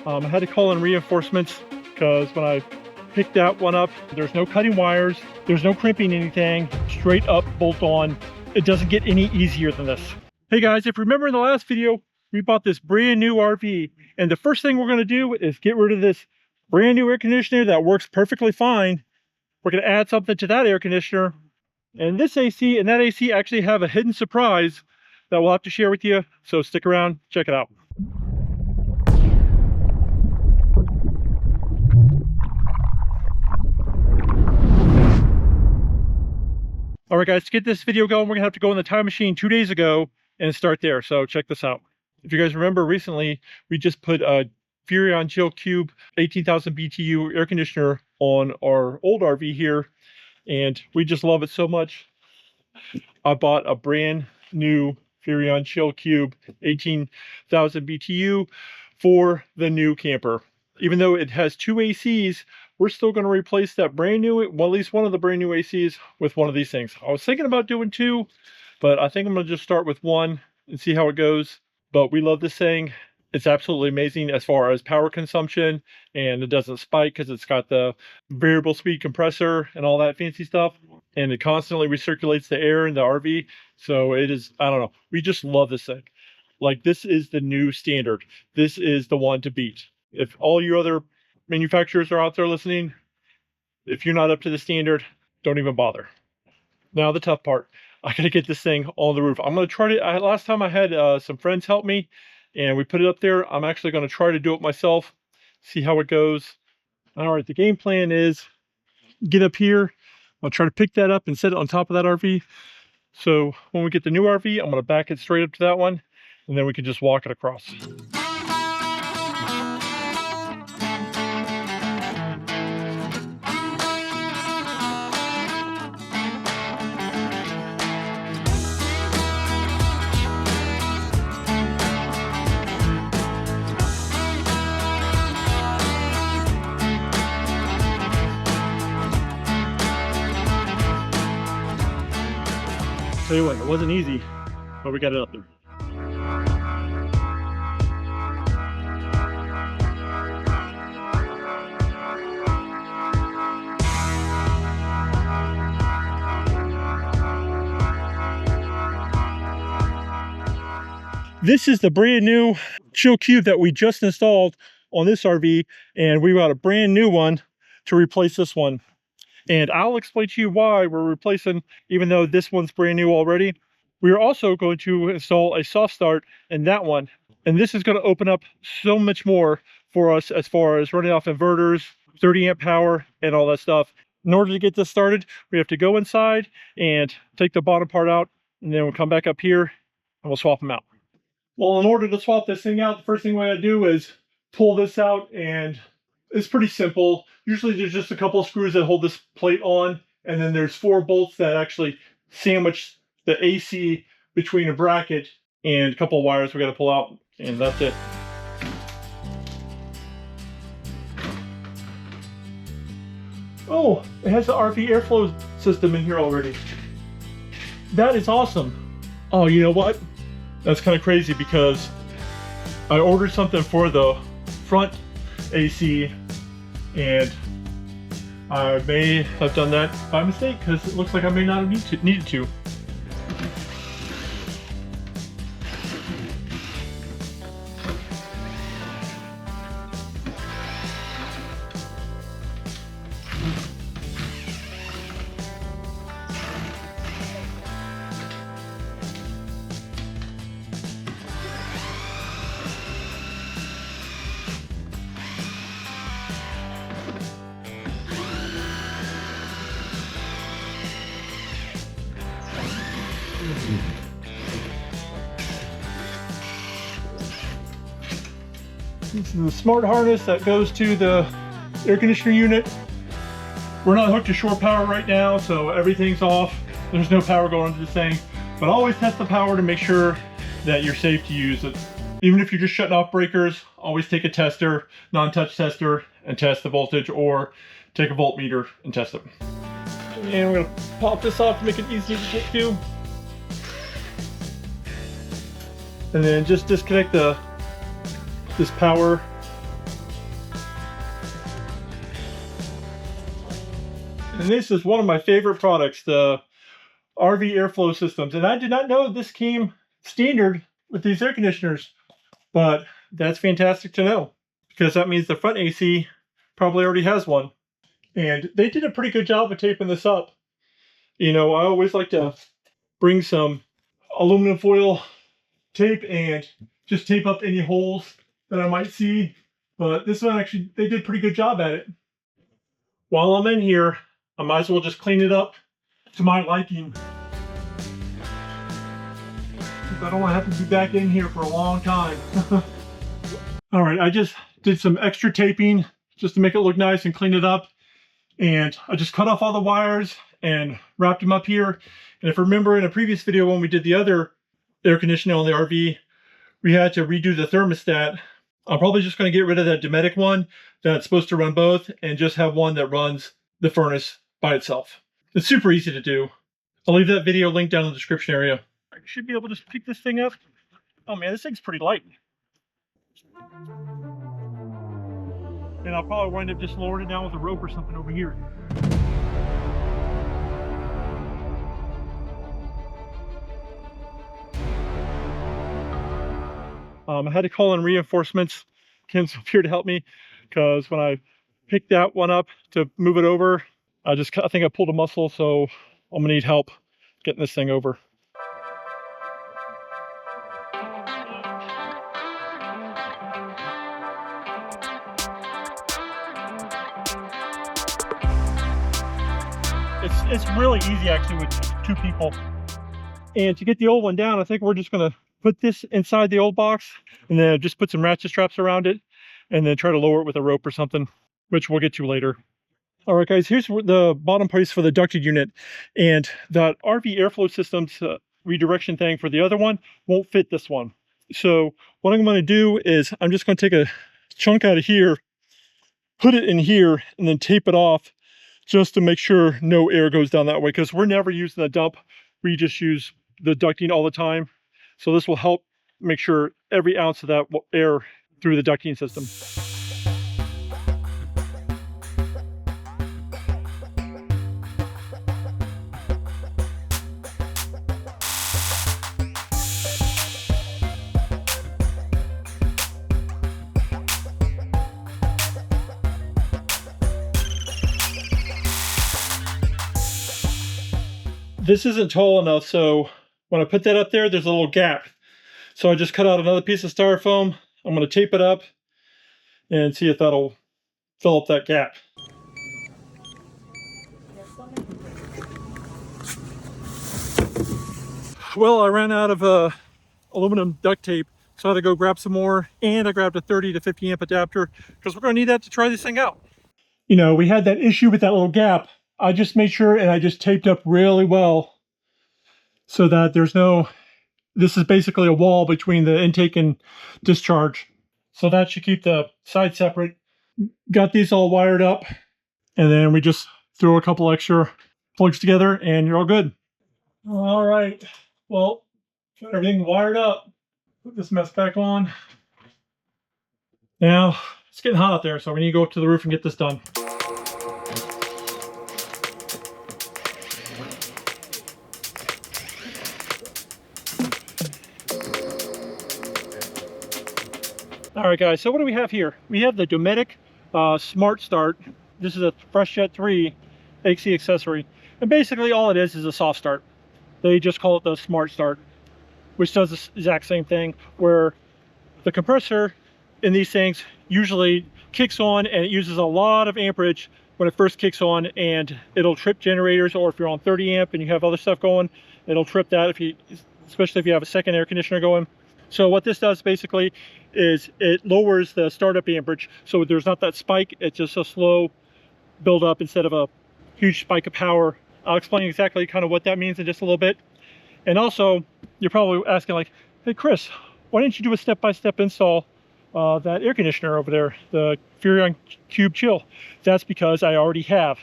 I had to call in reinforcements because when I picked that one up, there's no cutting wires, there's no crimping anything, straight up bolt on. It doesn't get any easier than this. Hey guys, if you remember in the last video, we bought this brand new RV, and the first thing we're going to do is get rid of this brand new air conditioner that works perfectly fine. We're going to add something to that air conditioner, and this AC and that AC actually have a hidden surprise that we'll have to share with you, so stick around, check it out. All right guys, to get this video going, we're gonna have to go in the time machine 2 days ago and start there, so check this out. If you guys remember, recently we just put a Furrion Chill Cube 18,000 BTU air conditioner on our old RV here, and we just love it so much. I bought a brand new Furrion Chill Cube 18,000 BTU for the new camper. Even though it has 2 ACs, we're still going to replace that brand new, well, at least one of the brand new ACs with one of these things. I was thinking about doing 2, but I think I'm going to just start with 1 and see how it goes. But we love this thing. It's absolutely amazing as far as power consumption, and it doesn't spike because it's got the variable speed compressor and all that fancy stuff, and it constantly recirculates the air in the RV. So it is, I don't know, we just love this thing. Like, this is the new standard. This is the one to beat. If all your other manufacturers are out there listening, if you're not up to the standard, don't even bother. Now the tough part, I gotta get this thing on the roof. I'm gonna try to, last time I had some friends help me and we put it up there. I'm actually gonna try to do it myself, see how it goes. All right, the game plan is get up here. I'll try to pick that up and set it on top of that RV. So when we get the new RV, I'm gonna back it straight up to that one, and then we can just walk it across. Tell you what, it wasn't easy, but we got it up there. This is the brand new Chill Cube that we just installed on this RV, and we got a brand new one to replace this one. And I'll explain to you why we're replacing, even though this one's brand new already. We're also going to install a soft start in that one. And this is going to open up so much more for us as far as running off inverters, 30 amp power, and all that stuff. In order to get this started, we have to go inside and take the bottom part out, and then we'll come back up here and we'll swap them out. Well, in order to swap this thing out, the first thing we gotta do is pull this out, and it's pretty simple. Usually there's just a couple of screws that hold this plate on, and then there's 4 bolts that actually sandwich the AC between a bracket and a couple of wires we got to pull out, and that's it. Oh, it has the RV airflow system in here already. That is awesome. Oh, you know what? That's kind of crazy because I ordered something for the front AC, and I may have done that by mistake because it looks like I may not have needed to. This is the smart harness that goes to the air conditioning unit. We're not hooked to shore power right now, so everything's off. There's no power going into this thing, but always test the power to make sure that you're safe to use it. Even if you're just shutting off breakers, always take a tester, non-touch tester, and test the voltage, or take a voltmeter and test it. And we're gonna pop this off to make it easy to get to. And then just disconnect this power And this is one of my favorite products, the RV airflow systems. And I did not know this came standard with these air conditioners, but that's fantastic to know, because that means the front AC probably already has one. And they did a pretty good job of taping this up. You know, I always like to bring some aluminum foil tape and just tape up any holes that I might see. But this one, actually, they did a pretty good job at it. While I'm in here, I might as well just clean it up to my liking. I don't want to have to be back in here for a long time. All right, I just did some extra taping just to make it look nice and clean it up. And I just cut off all the wires and wrapped them up here. And if you remember in a previous video when we did the other air conditioning on the RV, we had to redo the thermostat. I'm probably just going to get rid of that Dometic one that's supposed to run both and just have one that runs the furnace by itself. It's super easy to do. I'll leave that video linked down in the description area. I should be able to pick this thing up. Oh man, this thing's pretty light. And I'll probably wind up just lowering it down with a rope or something over here. I had to call in reinforcements. Ken's here to help me, because when I picked that one up to move it over, I think I pulled a muscle, so I'm gonna need help getting this thing over. It's really easy actually with 2 people. And to get the old one down, I think we're just gonna put this inside the old box and then just put some ratchet straps around it and then try to lower it with a rope or something, which we'll get to later. All right, guys, here's the bottom price for the ducted unit. And that RV airflow systems redirection thing for the other one won't fit this one. So what I'm gonna do is I'm just gonna take a chunk out of here, put it in here, and then tape it off just to make sure no air goes down that way, because we're never using the dump. We just use the ducting all the time. So this will help make sure every ounce of that air through the ducting system. This isn't tall enough, so when I put that up there, there's a little gap. So I just cut out another piece of styrofoam. I'm going to tape it up and see if that'll fill up that gap. Well, I ran out of aluminum duct tape, so I had to go grab some more, and I grabbed a 30 to 50 amp adapter because we're going to need that to try this thing out. You know, we had that issue with that little gap. I just made sure and I just taped up really well so that there's no, this is basically a wall between the intake and discharge. So that should keep the side separate. Got these all wired up, and then we just throw a couple extra plugs together and you're all good. All right, well, got everything wired up. Put this mess back on. Now, it's getting hot out there, so we need to go up to the roof and get this done. All right, guys, so what do we have here? We have the Dometic SmartStart. This is a FreshJet 3 AC accessory. And basically all it is a soft start. They just call it the SmartStart, which does the exact same thing, where the compressor in these things usually kicks on and it uses a lot of amperage when it first kicks on, and it'll trip generators, or if you're on 30 amp and you have other stuff going, it'll trip that, especially if you have a second air conditioner going. So what this does basically is it lowers the startup amperage, so there's not that spike. It's just a slow build up instead of a huge spike of power. I'll explain exactly kind of what that means in just a little bit. And also, you're probably asking like, hey Chris, why didn't you do a step-by-step install that air conditioner over there, the Furrion Cube Chill? That's because I already have.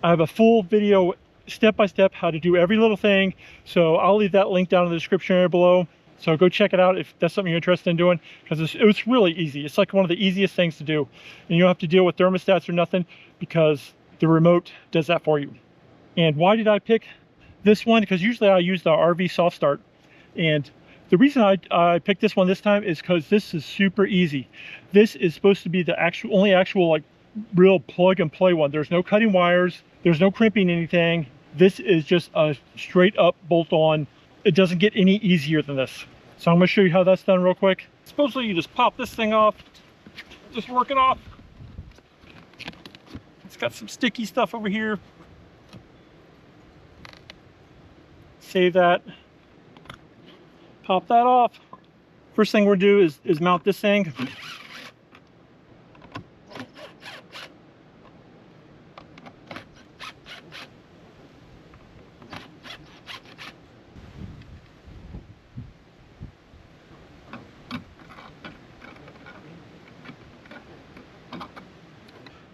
I have a full video step-by-step how to do every little thing, so I'll leave that link down in the description area below. So go check it out if that's something you're interested in doing, because it was really easy. It's like one of the easiest things to do. And you don't have to deal with thermostats or nothing, because the remote does that for you. And why did I pick this one? Because usually I use the RV soft start, and the reason I picked this one this time is because this is super easy. This is supposed to be the only actual like real plug and play one. There's no cutting wires, there's no crimping anything. This is just a straight up bolt on. It doesn't get any easier than this. So I'm going to show you how that's done real quick. Supposedly you just pop this thing off, just work it off. It's got some sticky stuff over here. Save that. Pop that off. First thing we're gonna do is mount this thing.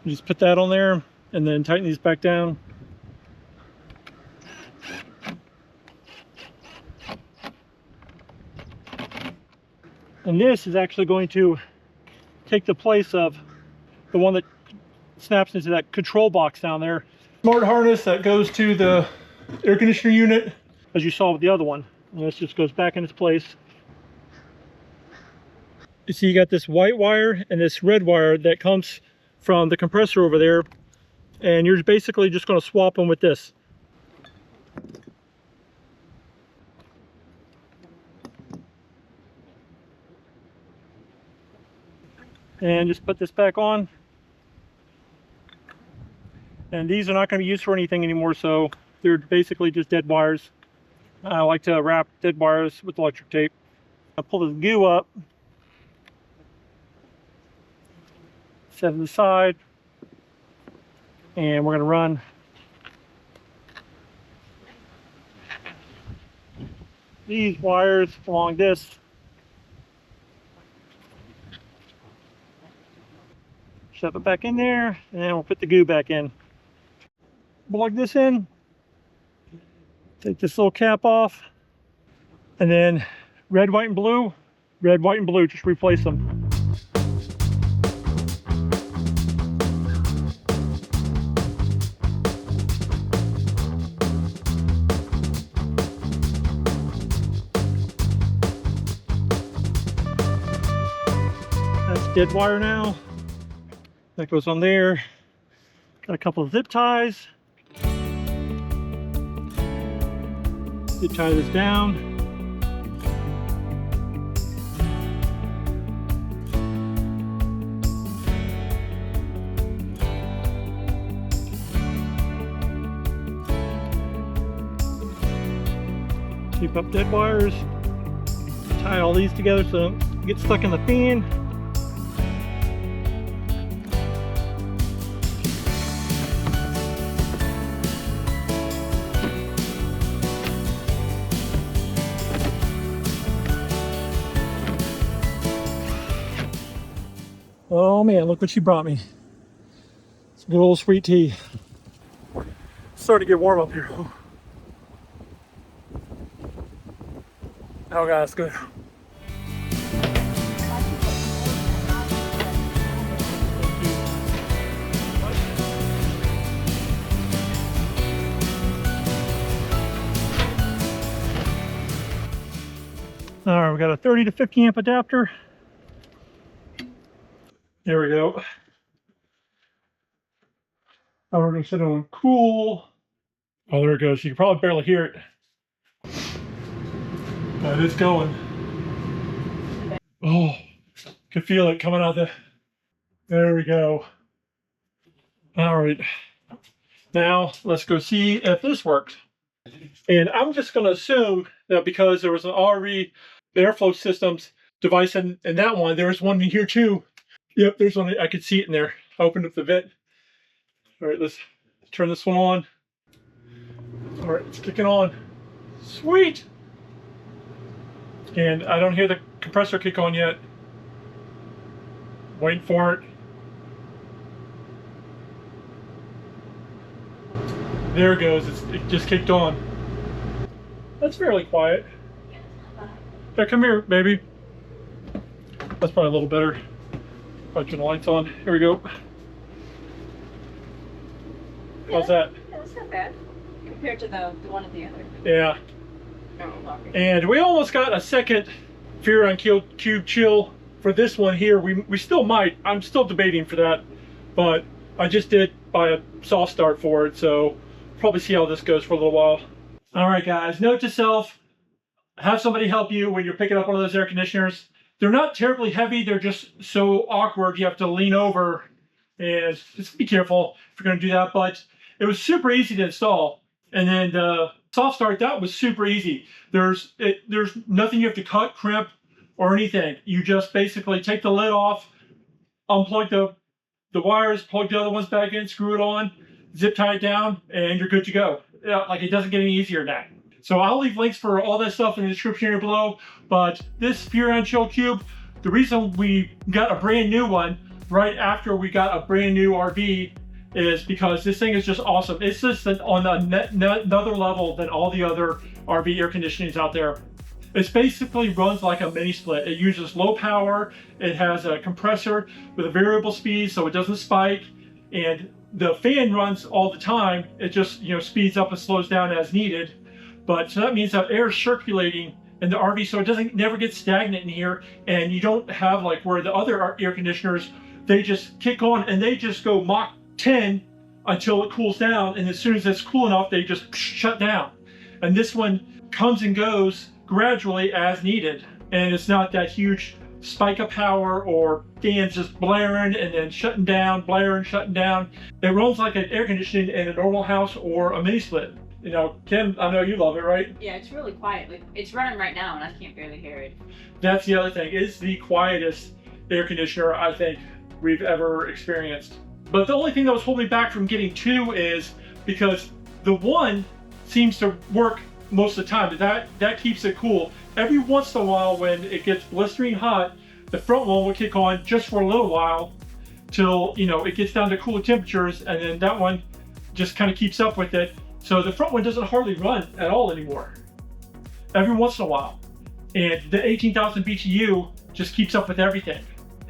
Just put that on there and then tighten these back down. And this is actually going to take the place of the one that snaps into that control box down there. Smart harness that goes to the air conditioner unit, as you saw with the other one. And this just goes back in its place. You see you got this white wire and this red wire that comes from the compressor over there. And you're basically just going to swap them with this. And just put this back on. And these are not going to be used for anything anymore, so they're basically just dead wires. I like to wrap dead wires with electric tape. I'll pull the goo up, set it aside, and we're going to run these wires along this. Shove it back in there, and then we'll put the goo back in. Plug this in, take this little cap off, and then red, white, and blue, just replace them. That's dead wire now. That goes on there. Got a couple of zip ties. Zip tie this down. Keep up dead wires. Tie all these together so they don't get stuck in the fan. Oh man, look what she brought me. Some good old sweet tea. It's starting to get warm up here. Oh god, that's good. All right, we got a 30 to 50 amp adapter. There we go. Now we're going to set it on cool. Oh, there it goes. You can probably barely hear it. But it's going. Oh, can feel it coming out the. There we go. All right. Now let's go see if this works. And I'm just going to assume that because there was an RV airflow systems device in that one, there was one in here too. Yep, there's one. I could see it in there. I opened up the vent. All right, let's turn this one on. All right, it's kicking on. Sweet. And I don't hear the compressor kick on yet. Waiting for it. There it goes. It just kicked on. That's fairly quiet. Yeah, come here, baby. That's probably a little better. I'll turn the lights on. Here we go. How's that? Yeah, that's not bad compared to the one at the other. Yeah. And we almost got a second Furrion Cube chill for this one here. We still might. I'm still debating for that, but I just did buy a soft start for it, so probably see how this goes for a little while. All right, guys. Note to self: have somebody help you when you're picking up one of those air conditioners. They're not terribly heavy. They're just so awkward. You have to lean over, and just be careful if you're going to do that. But it was super easy to install. And then the soft start, that was super easy. There's nothing you have to cut, crimp, or anything. You just basically take the lid off, unplug the wires, plug the other ones back in, screw it on, zip tie it down, and you're good to go. Yeah, like, it doesn't get any easier than that. So I'll leave links for all that stuff in the description here below. But this Furrion Chill Cube, the reason we got a brand new one right after we got a brand new RV is because this thing is just awesome. It's just on another level than all the other RV air conditionings out there. It basically runs like a mini split. It uses low power. It has a compressor with a variable speed so it doesn't spike, and the fan runs all the time. It just, you know, speeds up and slows down as needed. But so that means that air is circulating in the RV, so it doesn't never get stagnant in here, and you don't have like where the other air conditioners, they just kick on and they just go Mach 10 until it cools down, and as soon as it's cool enough, they just shut down. And this one comes and goes gradually as needed, and it's not that huge spike of power or fans just blaring and then shutting down, blaring, shutting down. It runs like an air conditioning in a normal house or a mini split. You know, Kim, I know you love it, right? Yeah, it's really quiet. Like, it's running right now and I can't barely hear it. That's the other thing. It's the quietest air conditioner I think we've ever experienced. But the only thing that was holding me back from getting two is because the one seems to work most of the time. That keeps it cool. Every once in a while, when it gets blistering hot, the front one will kick on just for a little while till, you know, it gets down to cooler temperatures, and then that one just kind of keeps up with it. So the front one doesn't hardly run at all anymore. Every once in a while. And the 18,000 BTU just keeps up with everything.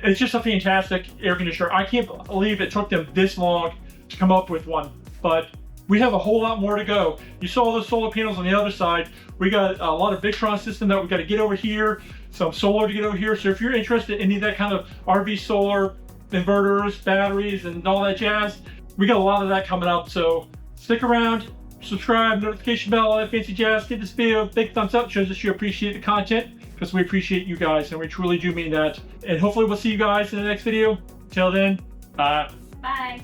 It's just a fantastic air conditioner. I can't believe it took them this long to come up with one, but we have a whole lot more to go. You saw those solar panels on the other side. We got a lot of Victron system that we got to get over here, some solar to get over here. So if you're interested in any of that kind of RV solar, inverters, batteries, and all that jazz, we got a lot of that coming up. So stick around, subscribe, notification bell, all that fancy jazz. Give this video a big thumbs up, shows us you appreciate the content, because we appreciate you guys, and we truly do mean that. And hopefully we'll see you guys in the next video. Till then, bye. Bye.